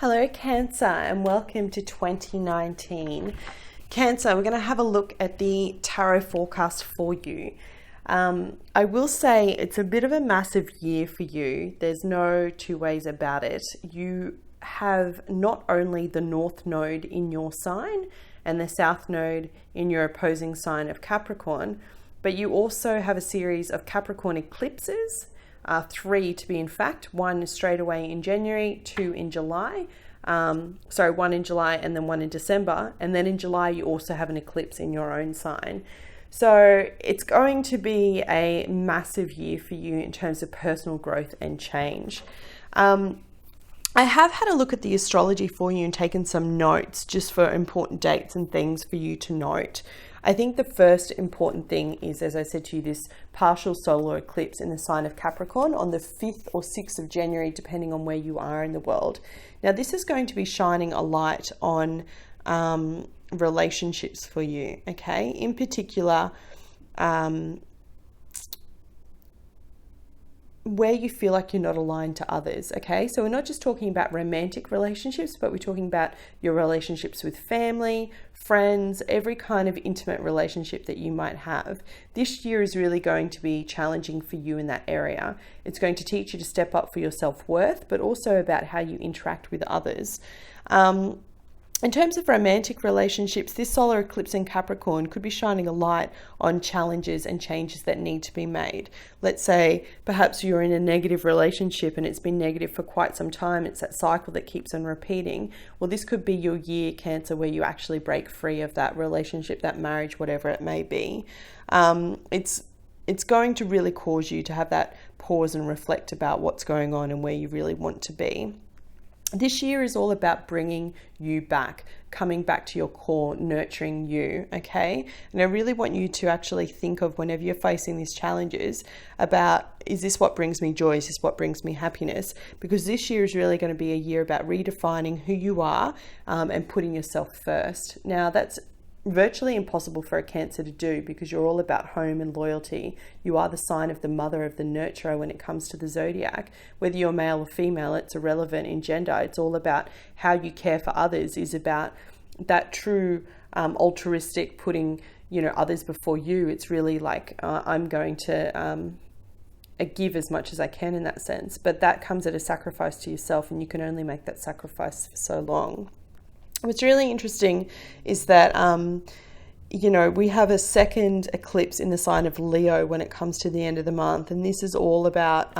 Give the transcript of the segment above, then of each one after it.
Hello Cancer and welcome to 2019. Cancer, we're going to have a look at the tarot forecast for you. I will say it's a bit of a massive year for you. There's no two ways about it. You have not only the North Node in your sign and the South Node in your opposing sign of Capricorn, but you also have a series of Capricorn eclipses. 3 to be in fact, 1 straight away in January, 2 in July, 1 in July and then 1 in December. And then in July, you also have an eclipse in your own sign. So it's going to be a massive year for you in terms of personal growth and change. I have had a look at the astrology for you and taken some notes just for important dates and things for you to note. I think the first important thing is, as I said to you, this partial solar eclipse in the sign of Capricorn on the 5th or 6th of January, depending on where you are in the world. Now, this is going to be shining a light on relationships for you, okay? In particular, where you feel like you're not aligned to others, okay? So we're not just talking about romantic relationships, but we're talking about your relationships with family, friends, every kind of intimate relationship that you might have. This year is really going to be challenging for you in that area. It's going to teach you to step up for your self-worth, but also about how you interact with others. In terms of romantic relationships, this solar eclipse in Capricorn could be shining a light on challenges and changes that need to be made. Let's say perhaps you're in a negative relationship and it's been negative for quite some time. It's that cycle that keeps on repeating. Well, this could be your year, Cancer, where you actually break free of that relationship, that marriage, whatever it may be. It's going to really cause you to have that pause and reflect about what's going on and where you really want to be. This year is all about bringing you back, coming back to your core, nurturing you, okay? And I really want you to actually think of, whenever you're facing these challenges, about, is this what brings me joy? Is this what brings me happiness? Because this year is really going to be a year about redefining who you are and putting yourself first. Now, that's virtually impossible for a Cancer to do because you're all about home and loyalty. You are the sign of the mother, of the nurturer when it comes to the zodiac. Whether you're male or female, it's irrelevant in gender. It's all about how you care for others, is about that true altruistic, putting others before you. It's really like I'm going to give as much as I can in that sense, but that comes at a sacrifice to yourself, and you can only make that sacrifice for so long. What's really interesting is that, we have a second eclipse in the sign of Leo when it comes to the end of the month. And this is all about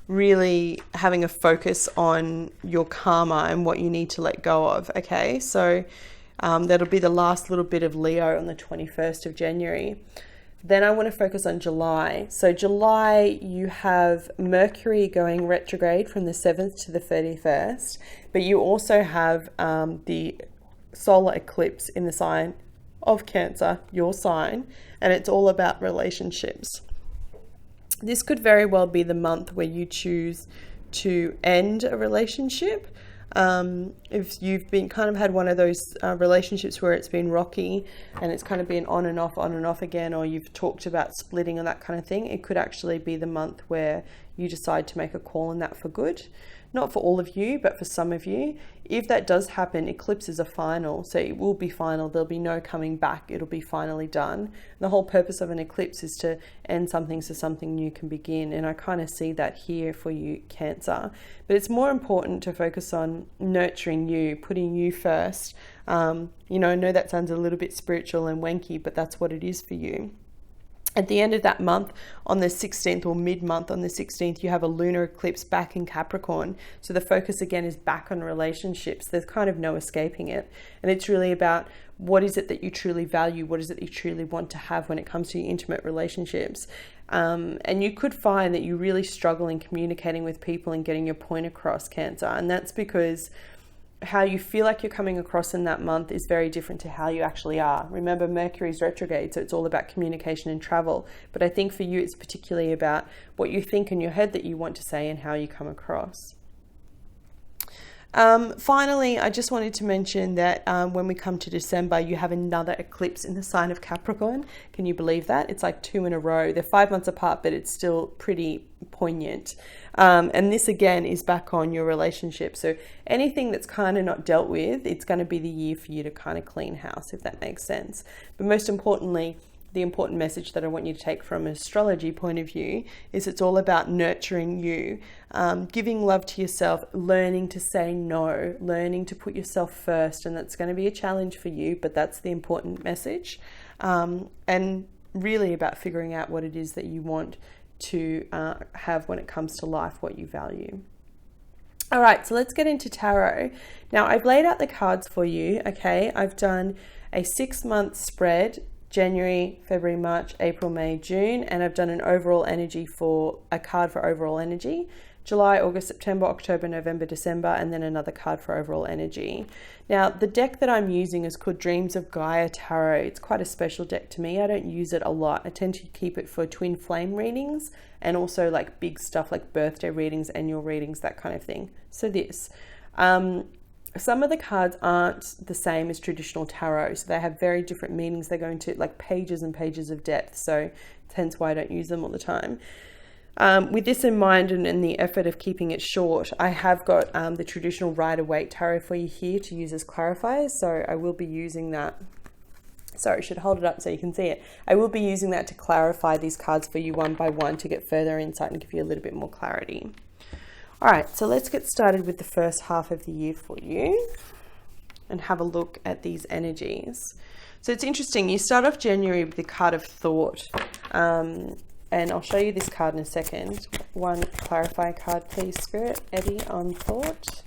really having a focus on your karma and what you need to let go of. Okay, so that'll be the last little bit of Leo on the 21st of January. Then I want to focus on July. So July, you have Mercury going retrograde from the 7th to the 31st, but you also have the solar eclipse in the sign of Cancer, your sign, and it's all about relationships. This could very well be the month where you choose to end a relationship. If you've been had one of those relationships where it's been rocky and it's kind of been on and off again, or you've talked about splitting and that kind of thing, it could actually be the month where you decide to make a call on that for good. Not for all of you, but for some of you. If that does happen, eclipses are final, so it will be final. There'll be no coming back. It'll be finally done. And the whole purpose of an eclipse is to end something so something new can begin, and I kind of see that here for you, Cancer. But it's more important to focus on nurturing you, putting you first. I know that sounds a little bit spiritual and wanky, but that's what it is for you. At the end of that month, on the 16th or mid-month on the 16th, you have a lunar eclipse back in Capricorn. So the focus again is back on relationships. There's kind of no escaping it. And it's really about, what is it that you truly value? What is it that you truly want to have when it comes to your intimate relationships? And you could find that you really struggle in communicating with people and getting your point across, Cancer. And that's because how you feel like you're coming across in that month is very different to how you actually are. Remember, Mercury's retrograde, so it's all about communication and travel. But I think for you, it's particularly about what you think in your head that you want to say and how you come across. Finally, I just wanted to mention that when we come to December, you have another eclipse in the sign of Capricorn. Can you believe that? It's like 2 in a row. They're 5 months apart, but it's still pretty poignant. And this again is back on your relationship. So anything that's kind of not dealt with, it's going to be the year for you to kind of clean house, if that makes sense. But most importantly, the important message that I want you to take from an astrology point of view is it's all about nurturing you, giving love to yourself, learning to say no, learning to put yourself first. And that's going to be a challenge for you, but that's the important message. And really about figuring out what it is that you want to have when it comes to life, what you value. All right, so let's get into tarot. Now, I've laid out the cards for you, okay? I've done a 6-month spread, January, February, March, April, May, June, and I've done an overall energy for a card for overall energy, July, August, September, October, November, December, and then another card for overall energy. Now, the deck that I'm using is called Dreams of Gaia Tarot. It's quite a special deck to me. I don't use it a lot. I tend to keep it for twin flame readings and also like big stuff like birthday readings, annual readings, that kind of thing. So this. Some of the cards aren't the same as traditional tarot, so they have very different meanings. They go into like pages and pages of depth, so hence why I don't use them all the time. With this in mind and the effort of keeping it short, I have got the traditional Rider-Waite tarot for you here to use as clarifiers, so I will be using that. Sorry, I should hold it up so you can see it. I will be using that to clarify these cards for you one by one to get further insight and give you a little bit more clarity. All right, so let's get started with the first half of the year for you and have a look at these energies. So it's interesting. You start off January with the card of thought. And I'll show you this card in a second. One clarify card, please, Spirit. Eddie on thought.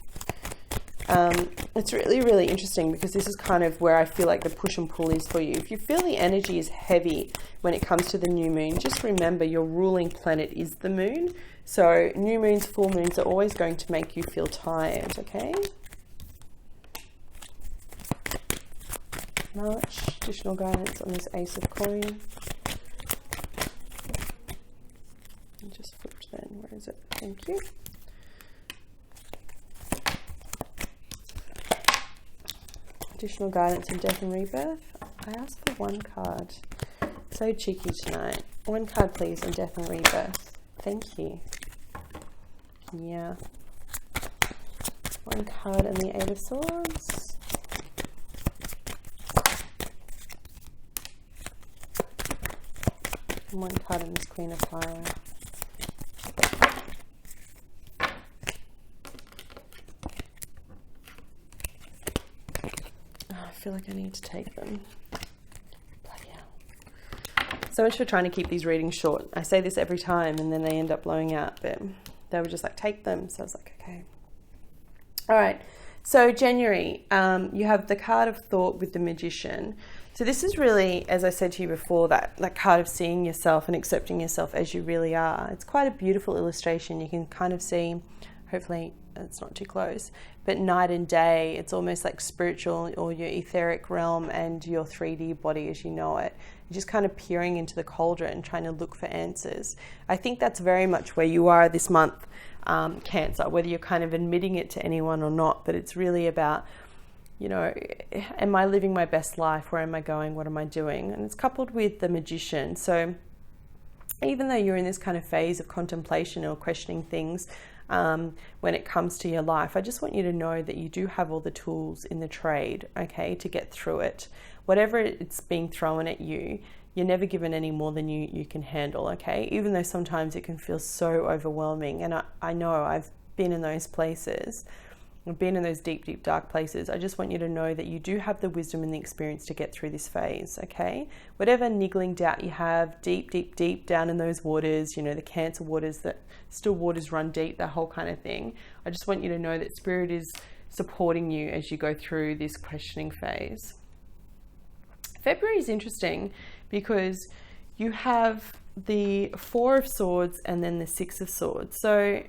It's really, really interesting because this is kind of where I feel like the push and pull is for you. If you feel the energy is heavy when it comes to the new moon, just remember your ruling planet is the moon. So new moons, full moons are always going to make you feel tired, okay? March, additional guidance on this Ace of Coin. Just flipped then, where is it? Thank you. Additional guidance in death and rebirth. I asked for one card. So cheeky tonight. One card please on death and rebirth. Thank you. Yeah. One card and the Eight of Swords. And one card and this Queen of Fire. I feel like I need to take them. Bloody hell. So much for trying to keep these readings short. I say this every time and then they end up blowing out, but they were just like, take them. So I was like, okay. All right. So January, you have the card of thought with the Magician. So this is really, as I said to you before, that card of seeing yourself and accepting yourself as you really are. It's quite a beautiful illustration. You can kind of see, hopefully it's not too close, but night and day. It's almost like spiritual or your etheric realm and your 3D body as you know it. You're just kind of peering into the cauldron, trying to look for answers. I think that's very much where you are this month, Cancer, whether you're kind of admitting it to anyone or not, but it's really about, you know, am I living my best life? Where am I going? What am I doing? And it's coupled with the Magician. So even though you're in this kind of phase of contemplation or questioning things, when it comes to your life, I just want you to know that you do have all the tools in the trade, okay, to get through it. Whatever it's being thrown at you, you're never given any more than you can handle, okay? Even though sometimes it can feel so overwhelming. And I know I've been in those places. I've been in those deep, deep, dark places. I just want you to know that you do have the wisdom and the experience to get through this phase, okay? Whatever niggling doubt you have, deep, deep, deep down in those waters, you know, the Cancer waters, that still waters run deep, that whole kind of thing. I just want you to know that Spirit is supporting you as you go through this questioning phase. February is interesting because you have the Four of Swords and then the Six of Swords. So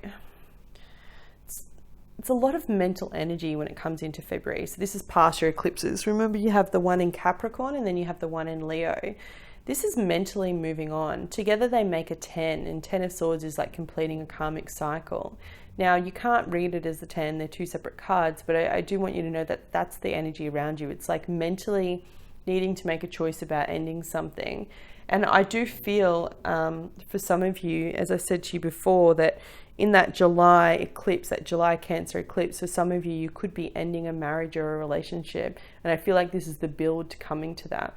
it's a lot of mental energy when it comes into February. So this is past your eclipses. Remember, you have the one in Capricorn and then you have the one in Leo. This is mentally moving on. Together they make a 10, and 10 of Swords is like completing a karmic cycle. Now, you can't read it as the 10, they're two separate cards, but I do want you to know that that's the energy around you. It's like mentally needing to make a choice about ending something. And I do feel for some of you, as I said to you before, that in that July eclipse, that July Cancer eclipse, for some of you, you could be ending a marriage or a relationship. And I feel like this is the build to coming to that.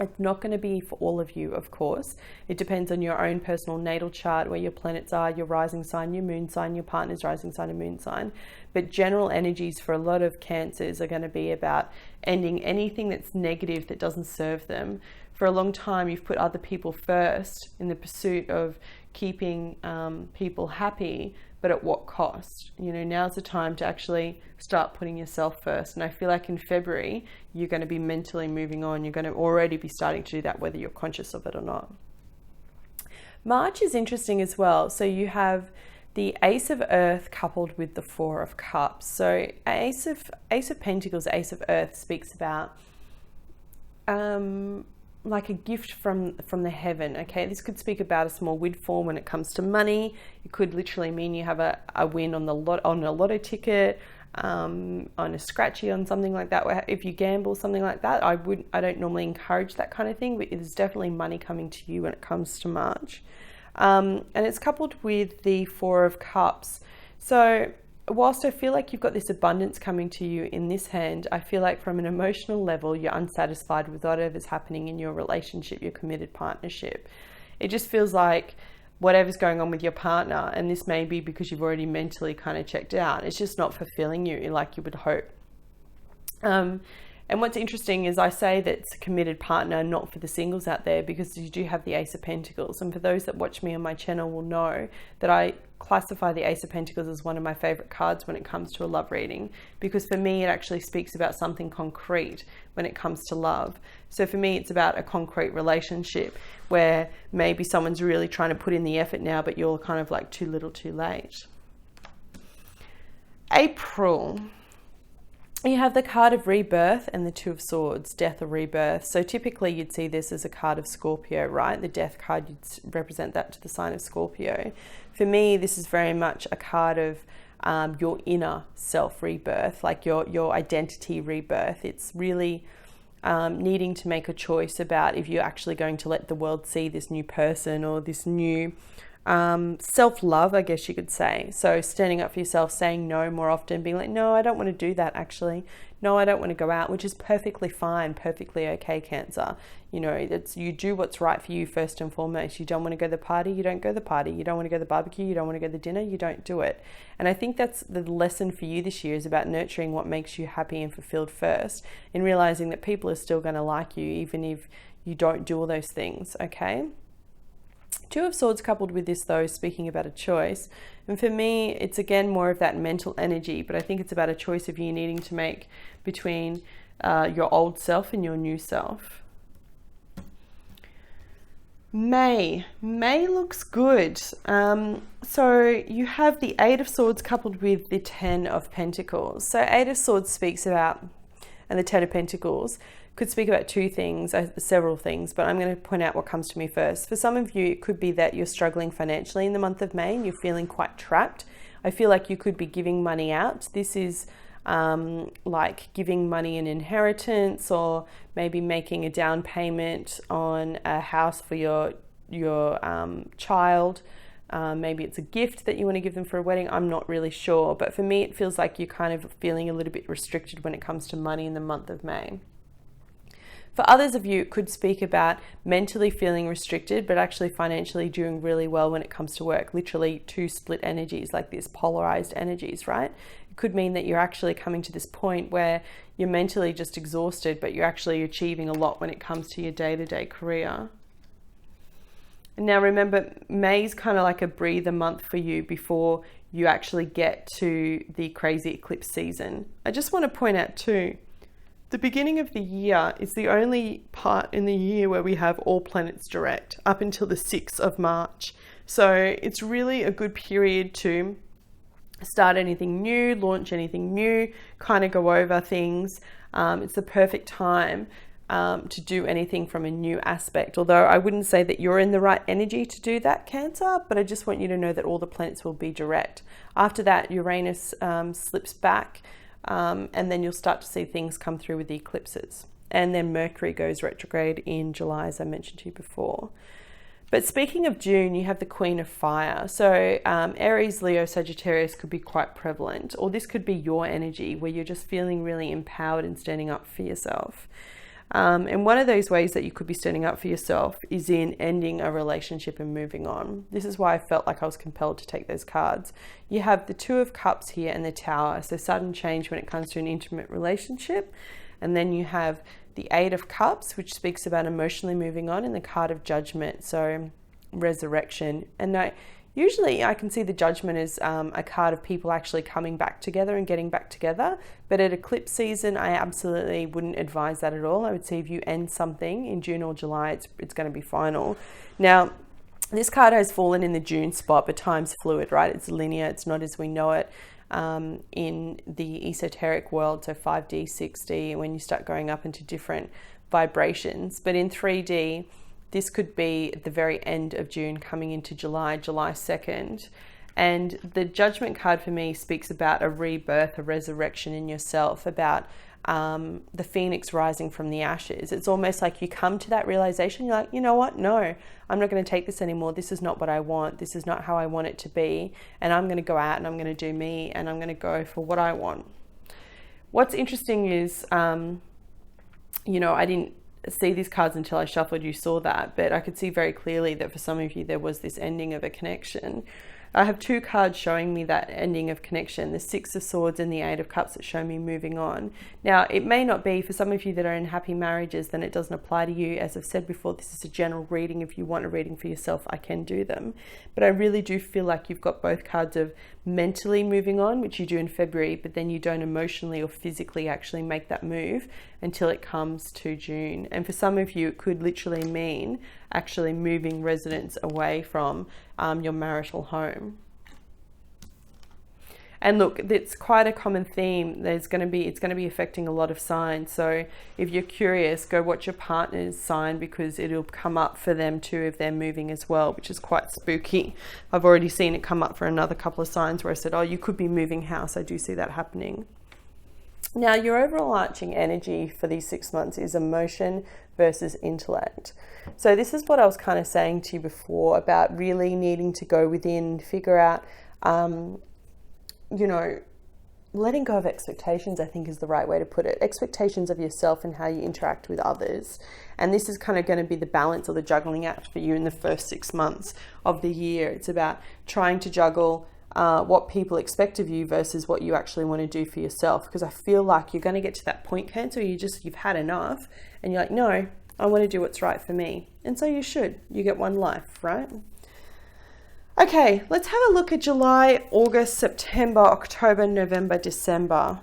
It's not going to be for all of you, of course. It depends on your own personal natal chart, where your planets are, your rising sign, your moon sign, your partner's rising sign and moon sign. But general energies for a lot of Cancers are going to be about ending anything that's negative, that doesn't serve them. For a long time, you've put other people first in the pursuit of keeping people happy, but at what cost? You know, now's the time to actually start putting yourself first. And I feel like in February, you're going to be mentally moving on. You're going to already be starting to do that, whether you're conscious of it or not. March is interesting as well. So you have the Ace of Earth coupled with the Four of Cups. So Ace of Pentacles, Ace of Earth speaks about like a gift from the heaven. Okay, this could speak about a small windfall when it comes to money. It could literally mean you have a win on a lotto ticket, on a scratchy, on something like that. If you gamble, something like that, I don't normally encourage that kind of thing, but there's definitely money coming to you when it comes to March. And it's coupled with the Four of Cups. So whilst I feel like you've got this abundance coming to you in this hand, I feel like from an emotional level, you're unsatisfied with whatever's happening in your relationship, your committed partnership. It just feels like whatever's going on with your partner, and this may be because you've already mentally kind of checked out, it's just not fulfilling you like you would hope. And what's interesting is I say that it's a committed partner, not for the singles out there, because you do have the Ace of Pentacles. And for those that watch me on my channel will know that I classify the Ace of Pentacles as one of my favorite cards when it comes to a love reading, because for me, it actually speaks about something concrete when it comes to love. So for me, it's about a concrete relationship where maybe someone's really trying to put in the effort now, but you're kind of like too little too late. April. You have the card of rebirth and the Two of Swords, death or rebirth. So typically you'd see this as a card of Scorpio, right? The death card, you'd represent that to the sign of Scorpio. For me, this is very much a card of your inner self rebirth, like your identity rebirth. It's really needing to make a choice about if you're actually going to let the world see this new person or this new self-love, I guess you could say. So standing up for yourself, saying no more often, being like, no, I don't want to do that actually. No, I don't want to go out, which is perfectly fine, perfectly okay, Cancer. You know, you do what's right for you first and foremost. You don't want to go to the party, you don't go to the party. You don't want to go to the barbecue, you don't want to go to the dinner, you don't do it. And I think that's the lesson for you this year, is about nurturing what makes you happy and fulfilled first, and realizing that people are still going to like you even if you don't do all those things, okay? Two of Swords coupled with this, though, speaking about a choice. And for me, it's again more of that mental energy, but I think it's about a choice of you needing to make between your old self and your new self. May looks good. So you have the Eight of Swords coupled with the Ten of Pentacles. So Eight of Swords speaks about, and the Ten of Pentacles could speak about two things, several things, but I'm going to point out what comes to me first. For some of you, it could be that you're struggling financially in the month of May and you're feeling quite trapped. I feel like you could be giving money out. This is like giving money in inheritance, or maybe making a down payment on a house for your child. Maybe it's a gift that you want to give them for a wedding. I'm not really sure, but for me, it feels like you're kind of feeling a little bit restricted when it comes to money in the month of May. For others of you, it could speak about mentally feeling restricted, but actually financially doing really well when it comes to work. Literally two split energies, like this polarized energies, right? It could mean that you're actually coming to this point where you're mentally just exhausted, but you're actually achieving a lot when it comes to your day-to-day career. And now remember, May's kind of like a breather month for you before you actually get to the crazy eclipse season. I just want to point out too, the beginning of the year is the only part in the year where we have all planets direct up until the 6th of March. So it's really a good period to start anything new, launch anything new, kind of go over things. It's the perfect time to do anything from a new aspect. Although I wouldn't say that you're in the right energy to do that, Cancer, but I just want you to know that all the planets will be direct. After that, Uranus slips back, and then you'll start to see things come through with the eclipses. And then Mercury goes retrograde in July, as I mentioned to you before. But speaking of June, you have the Queen of Fire. So Aries, Leo, Sagittarius could be quite prevalent, or this could be your energy where you're just feeling really empowered and standing up for yourself. And one of those ways that you could be standing up for yourself is in ending a relationship and moving on. This is why I felt like I was compelled to take those cards. You have the Two of Cups here and the Tower, so sudden change when it comes to an intimate relationship. And then you have the Eight of Cups, which speaks about emotionally moving on, and the card of Judgment, so resurrection. And usually I can see the Judgment as a card of people actually coming back together and getting back together. But at eclipse season, I absolutely wouldn't advise that at all. I would say if you end something in June or July, it's going to be final. Now, this card has fallen in the June spot, but time's fluid, right? It's linear. It's not as we know it. In the esoteric world, so 5D, 6D, when you start going up into different vibrations. But in 3D, this could be at the very end of June coming into July 2nd. And the Judgment card for me speaks about a rebirth, a resurrection in yourself, about the phoenix rising from the ashes. It's almost like you come to that realization, you're like, you know what? No, I'm not going to take this anymore. This is not what I want. This is not how I want it to be. And I'm going to go out and I'm going to do me, and I'm going to go for what I want. What's interesting is, I didn't see these cards until I shuffled. You saw that, but I could see very clearly that for some of you, there was this ending of a connection. I have two cards showing me that ending of connection, the Six of Swords and the Eight of Cups, that show me moving on. Now, it may not be for some of you that are in happy marriages, then it doesn't apply to you. As I've said before, this is a general reading. If you want a reading for yourself, I can do them. But I really do feel like you've got both cards of mentally moving on, which you do in February, but then you don't emotionally or physically actually make that move until it comes to June. And for some of you, it could literally mean actually moving residence away from your marital home. And look, it's quite a common theme. It's going to be affecting a lot of signs. So if you're curious, go watch your partner's sign, because it'll come up for them too if they're moving as well, which is quite spooky. I've already seen it come up for another couple of signs where I said, oh, you could be moving house. I do see that happening. Now, your overarching energy for these 6 months is emotion versus intellect. So this is what I was kind of saying to you before about really needing to go within, figure out, letting go of expectations, I think, is the right way to put it. Expectations of yourself and how you interact with others. And this is kind of going to be the balance or the juggling act for you in the first 6 months of the year. It's about trying to juggle what people expect of you versus what you actually want to do for yourself. Because I feel like you're going to get to that point, Cancer, you've had enough, and you're like, no, I want to do what's right for me. And so you should. You get one life, right? Okay, let's have a look at July, August, September, October, November, December.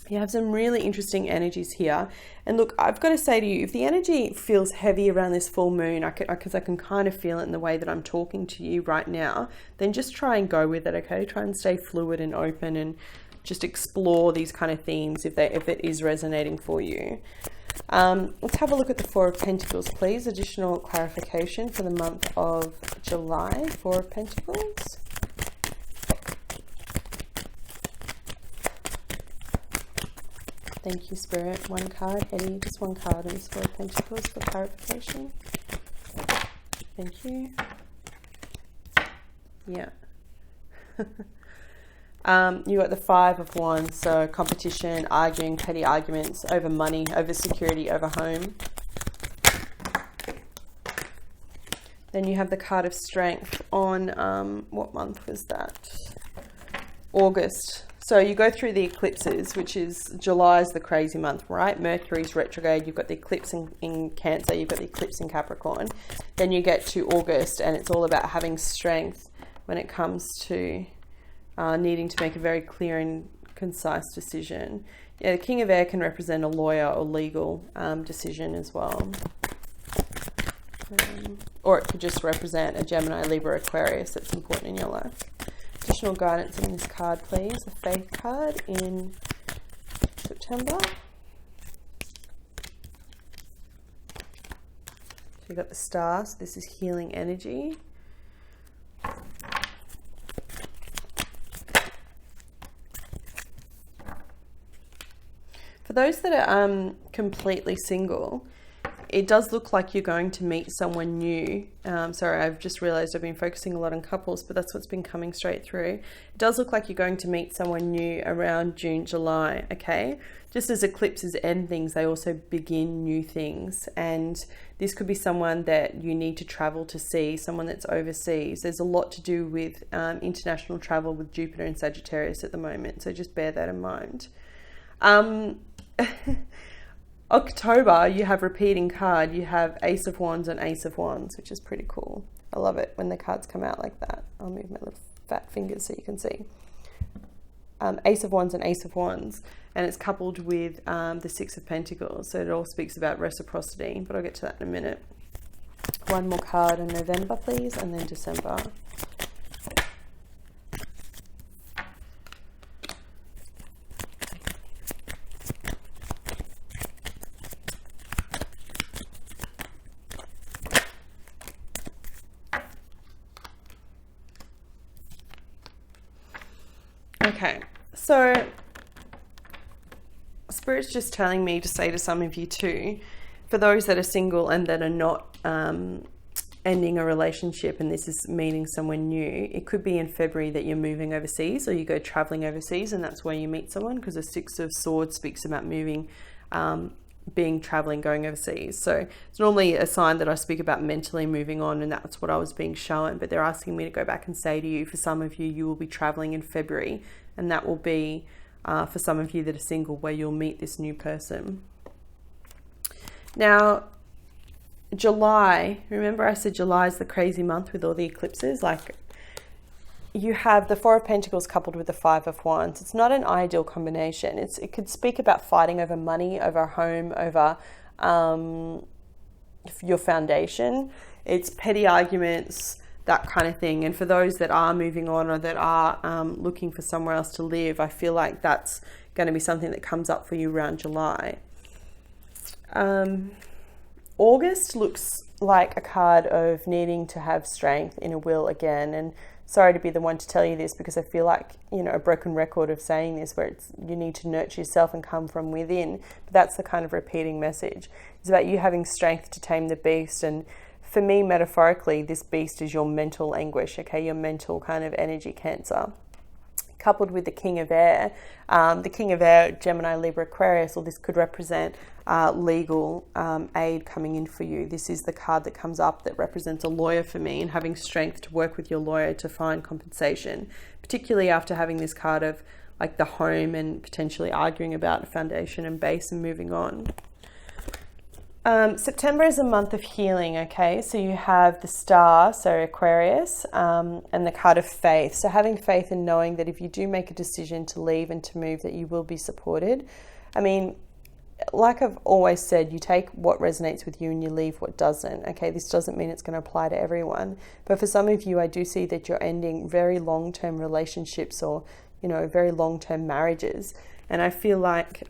You have some really interesting energies here. And look, I've got to say to you, if the energy feels heavy around this full moon, because I can kind of feel it in the way that I'm talking to you right now, then just try and go with it, okay? Try and stay fluid and open and just explore these kind of themes if it is resonating for you. Let's have a look at the Four of Pentacles, please. Additional clarification for the month of July. Four of Pentacles. Thank you, Spirit. One card, Eddie, just one card in this Four of Pentacles for clarification. Thank you. Yeah. You got the Five of Wands, so competition, arguing, petty arguments over money, over security, over home. Then you have the card of Strength on, what month was that? August. So you go through the eclipses, which is July is the crazy month, right? Mercury's retrograde. You've got the eclipse in Cancer. You've got the eclipse in Capricorn. Then you get to August, and it's all about having strength when it comes to needing to make a very clear and concise decision. Yeah, the King of Air can represent a lawyer or legal decision as well. Or it could just represent a Gemini, Libra, Aquarius that's important in your life. Additional guidance in this card, please. The Faith card in September. You've got the star, so this is healing energy. For those that are completely single, it does look like you're going to meet someone new. Sorry, I've just realized I've been focusing a lot on couples, but that's what's been coming straight through. It does look like you're going to meet someone new around June, July, okay? Just as eclipses end things, they also begin new things. And this could be someone that you need to travel to see, someone that's overseas. There's a lot to do with international travel with Jupiter and Sagittarius at the moment, so just bear that in mind. October, you have repeating card. You have Ace of Wands and Ace of Wands, which is pretty cool. I love it when the cards come out like that. I'll move my little fat fingers so you can see. Ace of Wands and Ace of Wands, and it's coupled with the Six of Pentacles. So it all speaks about reciprocity, but I'll get to that in a minute. One more card in November, please, and then December. Okay, so Spirit's just telling me to say to some of you too, for those that are single and that are not ending a relationship, and this is meeting someone new, it could be in February that you're moving overseas or you go traveling overseas, and that's where you meet someone, because the Six of Swords speaks about moving, being traveling, going overseas. So it's normally a sign that I speak about mentally moving on, and that's what I was being shown, but they're asking me to go back and say to you, for some of you, you will be traveling in February, and that will be for some of you that are single, where you'll meet this new person. Now, July, remember I said July is the crazy month with all the eclipses? Like, you have the Four of Pentacles coupled with the Five of Wands. It's not an ideal combination. It could speak about fighting over money, over a home, over your foundation. It's petty arguments, that kind of thing. And for those that are moving on or that are looking for somewhere else to live, I feel like that's going to be something that comes up for you around July. August looks like a card of needing to have strength in a will again. And sorry to be the one to tell you this, because I feel like, you know, a broken record of saying this, where you need to nurture yourself and come from within. But that's the kind of repeating message. It's about you having strength to tame the beast. And for me, metaphorically, this beast is your mental anguish, okay? Your mental kind of energy, Cancer. Coupled with the King of Air. The King of Air, Gemini, Libra, Aquarius, or this could represent legal aid coming in for you. This is the card that comes up that represents a lawyer for me, and having strength to work with your lawyer to find compensation, particularly after having this card of like the home and potentially arguing about foundation and base and moving on. September is a month of healing, okay? So you have the star, so Aquarius, and the card of faith. So having faith in knowing that if you do make a decision to leave and to move, that you will be supported. I mean, like I've always said, you take what resonates with you and you leave what doesn't, okay? This doesn't mean it's going to apply to everyone. But for some of you, I do see that you're ending very long-term relationships, or, you know, very long-term marriages. And I feel like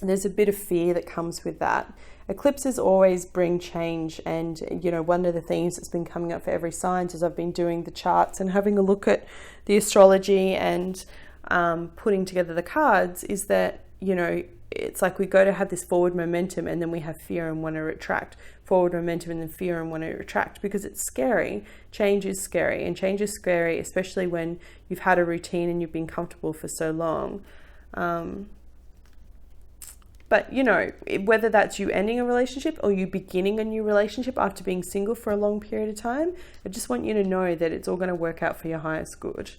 there's a bit of fear that comes with that. Eclipses always bring change, and, you know, one of the themes that's been coming up for every sign as I've been doing the charts and having a look at the astrology and putting together the cards is that, you know, it's like we go to have this forward momentum and then we have fear and want to retract. Forward momentum and then fear and want to retract, because it's scary. Change is scary, and change is scary, especially when you've had a routine and you've been comfortable for so long. But, you know, whether that's you ending a relationship or you beginning a new relationship after being single for a long period of time, I just want you to know that it's all going to work out for your highest good.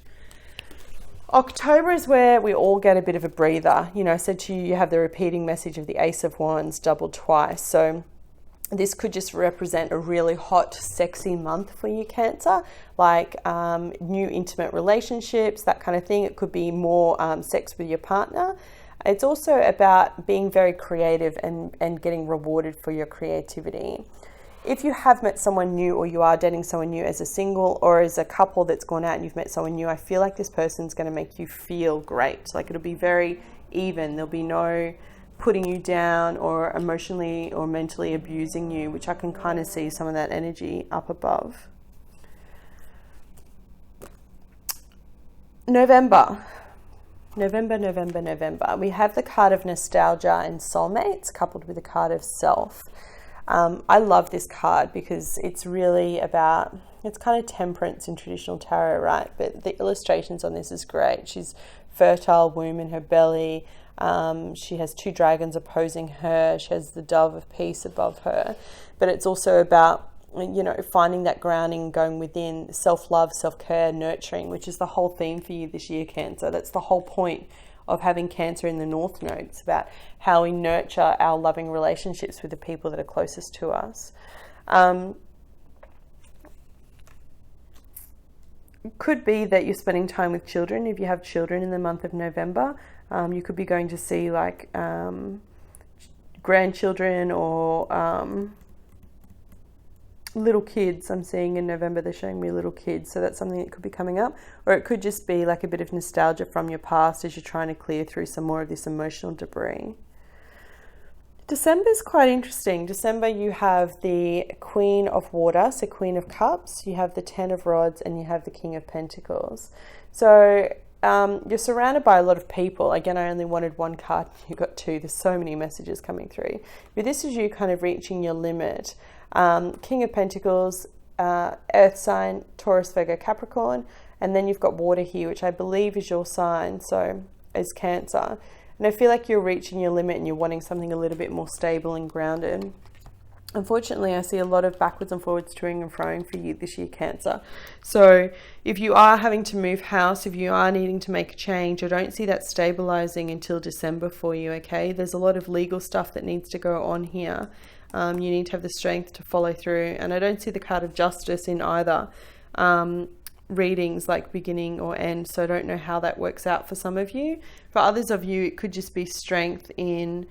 October is where we all get a bit of a breather. You know, I said to you, you have the repeating message of the Ace of Wands doubled twice. So this could just represent a really hot, sexy month for you, Cancer, like new intimate relationships, that kind of thing. It could be more sex with your partner. It's also about being very creative and getting rewarded for your creativity. If you have met someone new, or you are dating someone new as a single or as a couple that's gone out and you've met someone new, I feel like this person's going to make you feel great. Like, it'll be very even. There'll be no putting you down or emotionally or mentally abusing you, which I can kind of see some of that energy up above. November. We have the card of nostalgia and soulmates coupled with the card of self. I love this card because it's really about, it's kind of temperance in traditional tarot, right? But the illustrations on this is great. She's fertile womb in her belly. She has 2 dragons opposing her. She has the dove of peace above her. But it's also about, you know, finding that grounding, going within, self-love, self-care, nurturing, which is the whole theme for you this year, Cancer. That's the whole point of having Cancer in the North Node. It's about how we nurture our loving relationships with the people that are closest to us. It could be that you're spending time with children. If you have children in the month of November, you could be going to see like grandchildren or little kids. I'm seeing in November they're showing me little kids, so that's something that could be coming up. Or it could just be like a bit of nostalgia from your past as you're trying to clear through some more of this emotional debris. December's quite interesting. December, you have the Queen of Water, so Queen of Cups, you have the 10 of Rods, and you have the King of Pentacles. So you're surrounded by a lot of people. Again, I only wanted 1 card, you got 2. There's so many messages coming through. But this is you kind of reaching your limit. King of Pentacles, Earth sign, Taurus, Virgo, Capricorn, and then you've got water here, which I believe is your sign, so is Cancer. And I feel like you're reaching your limit and you're wanting something a little bit more stable and grounded. Unfortunately, I see a lot of backwards and forwards, toing and froing for you this year, Cancer. So if you are having to move house, if you are needing to make a change, I don't see that stabilizing until December for you, okay? There's a lot of legal stuff that needs to go on here. You need to have the strength to follow through. And I don't see the card of justice in either readings, like beginning or end. So I don't know how that works out for some of you. For others of you, it could just be strength in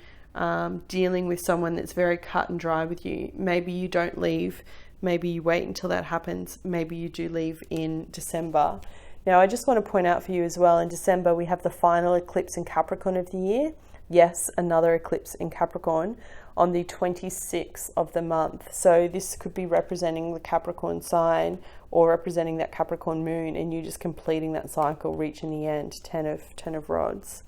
dealing with someone that's very cut and dry with you. Maybe you don't leave. Maybe you wait until that happens. Maybe you do leave in December. Now, I just want to point out for you as well, in December, we have the final eclipse in Capricorn of the year. Yes, another eclipse in Capricorn on the 26th of the month. So this could be representing the Capricorn sign or representing that Capricorn moon, and you just completing that cycle, reaching the end, 10 of Rods.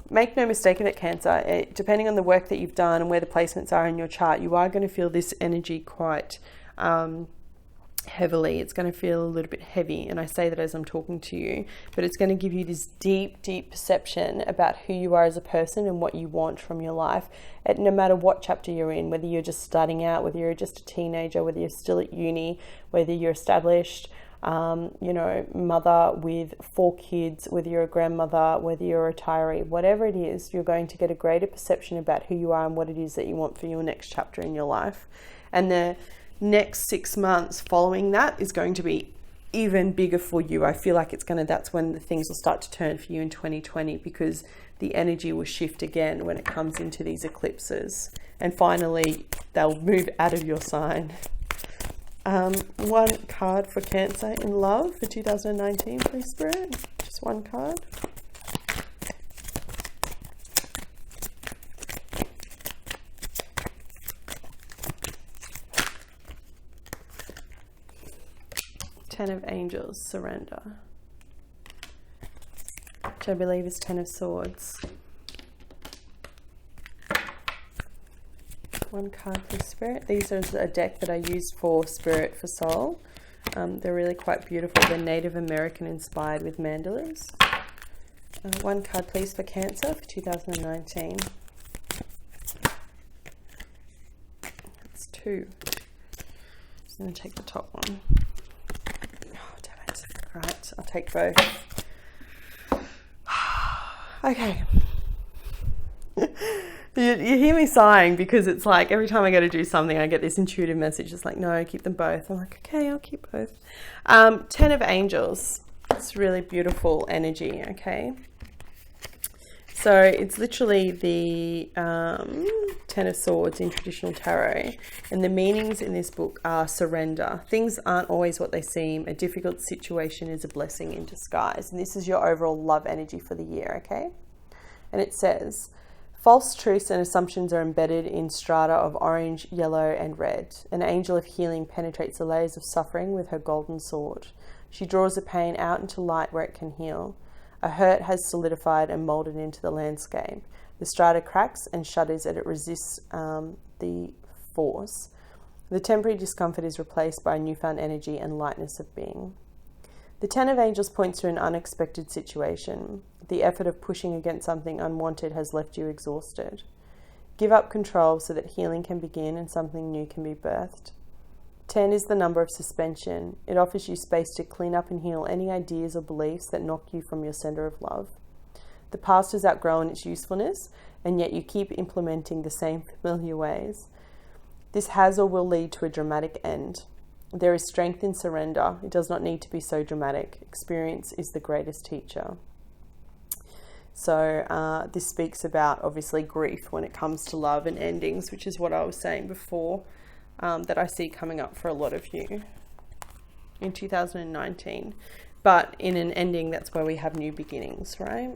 Make no mistake of it, Cancer. Depending on the work that you've done and where the placements are in your chart, you are going to feel this energy quite heavily. It's going to feel a little bit heavy, and I say that as I'm talking to you, but it's going to give you this deep perception about who you are as a person and what you want from your life, no matter what chapter you're in, whether you're just starting out, whether you're just a teenager, whether you're still at uni, whether you're established, mother with 4 kids, whether you're a grandmother, whether you're a retiree, whatever it is, you're going to get a greater perception about who you are and what it is that you want for your next chapter in your life. And the next 6 months following that is going to be even bigger for you. I feel like that's when the things will start to turn for you in 2020, because the energy will shift again when it comes into these eclipses. And finally, they'll move out of your sign. 1 card for Cancer in love for 2019, please, Spirit. Just 1 card. Ten of Angels, surrender, which I believe is 10 of Swords. 1 card for Spirit. These are a deck that I used for Spirit for Soul. They're really quite beautiful. They're Native American inspired with mandalas. 1 card please for Cancer for 2019. That's 2. I'm going to take the top one. Right, I'll take both. Okay. You hear me sighing because it's like every time I go to do something, I get this intuitive message. It's like, no, keep them both. I'm like, okay, I'll keep both. 10 of Angels. It's really beautiful energy, okay? So it's literally the 10 of Swords in traditional tarot. And the meanings in this book are surrender. Things aren't always what they seem. A difficult situation is a blessing in disguise. And this is your overall love energy for the year, okay? And it says, False truths and assumptions are embedded in strata of orange, yellow, and red. An angel of healing penetrates the layers of suffering with her golden sword. She draws the pain out into light where it can heal. A hurt has solidified and moulded into the landscape. The strata cracks and shudders as it resists the force. The temporary discomfort is replaced by a newfound energy and lightness of being. The Ten of Angels points to an unexpected situation. The effort of pushing against something unwanted has left you exhausted. Give up control so that healing can begin and something new can be birthed. 10 is the number of suspension. It offers you space to clean up and heal any ideas or beliefs that knock you from your center of love. The past has outgrown its usefulness, and yet you keep implementing the same familiar ways. This has or will lead to a dramatic end. There is strength in surrender. It does not need to be so dramatic. Experience is the greatest teacher. So this speaks about, obviously, grief when it comes to love and endings, which is what I was saying before, that I see coming up for a lot of you in 2019. But in an ending, that's where we have new beginnings, right?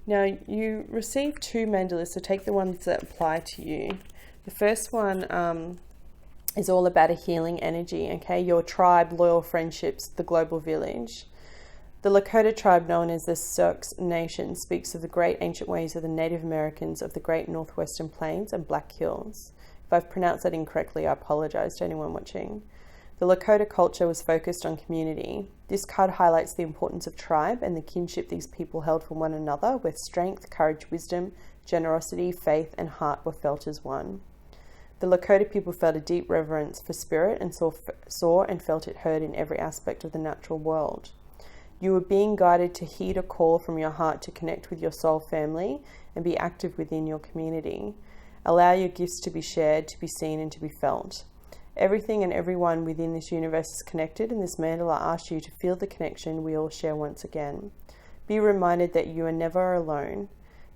Now, you receive 2 mandalas, so take the ones that apply to you. The first one is all about a healing energy, okay? Your tribe, loyal friendships, the global village. The Lakota tribe, known as the Sioux Nation, speaks of the great ancient ways of the Native Americans of the Great Northwestern Plains and Black Hills. If I've pronounced that incorrectly, I apologize to anyone watching. The Lakota culture was focused on community. This card highlights the importance of tribe and the kinship these people held for one another, where strength, courage, wisdom, generosity, faith, and heart were felt as one. The Lakota people felt a deep reverence for spirit and saw and felt it heard in every aspect of the natural world. You were being guided to heed a call from your heart to connect with your soul family and be active within your community. Allow your gifts to be shared, to be seen, and to be felt. Everything and everyone within this universe is connected, and this mandala asks you to feel the connection we all share once again. Be reminded that you are never alone.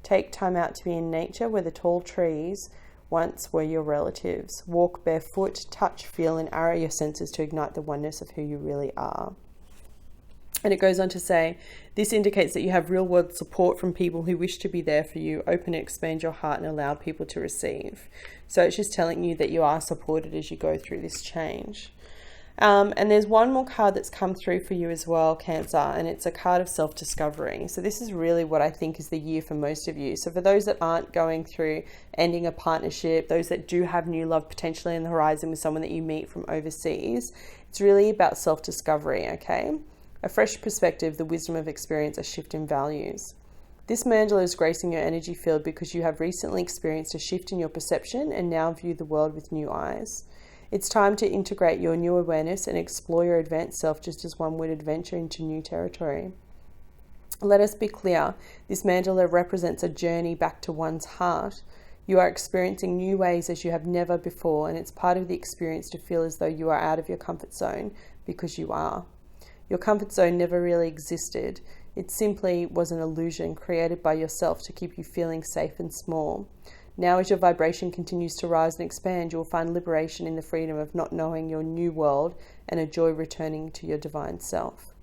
Take time out to be in nature where the tall trees once were your relatives. Walk barefoot, touch, feel, and arrow your senses to ignite the oneness of who you really are. And it goes on to say, this indicates that you have real world support from people who wish to be there for you. Open and expand your heart and allow people to receive. So it's just telling you that you are supported as you go through this change. And there's one more card that's come through for you as well, Cancer, and it's a card of self-discovery. So this is really what I think is the year for most of you. So for those that aren't going through ending a partnership, those that do have new love potentially in the horizon with someone that you meet from overseas, it's really about self-discovery, okay? A fresh perspective, the wisdom of experience, a shift in values. This mandala is gracing your energy field because you have recently experienced a shift in your perception and now view the world with new eyes. It's time to integrate your new awareness and explore your advanced self just as one would adventure into new territory. Let us be clear, this mandala represents a journey back to one's heart. You are experiencing new ways as you have never before, and it's part of the experience to feel as though you are out of your comfort zone, because you are. Your comfort zone never really existed. It simply was an illusion created by yourself to keep you feeling safe and small. Now, as your vibration continues to rise and expand, you will find liberation in the freedom of not knowing your new world and a joy returning to your divine self.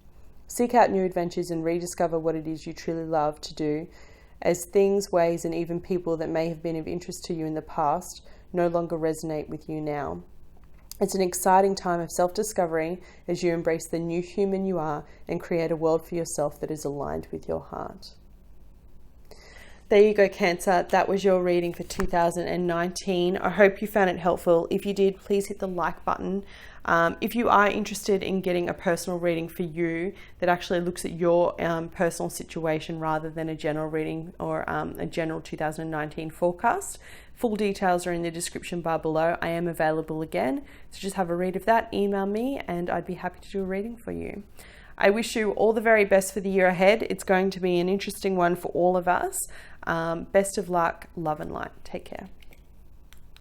Seek out new adventures and rediscover what it is you truly love to do, as things, ways, and even people that may have been of interest to you in the past no longer resonate with you now. It's an exciting time of self-discovery as you embrace the new human you are and create a world for yourself that is aligned with your heart. There you go, Cancer. That was your reading for 2019. I hope you found it helpful. If you did, please hit the like button. If you are interested in getting a personal reading for you that actually looks at your personal situation rather than a general reading or a general 2019 forecast, full details are in the description bar below. I am available again, so just have a read of that, email me, and I'd be happy to do a reading for you. I wish you all the very best for the year ahead. It's going to be an interesting one for all of us. Best of luck, love and light. Take care.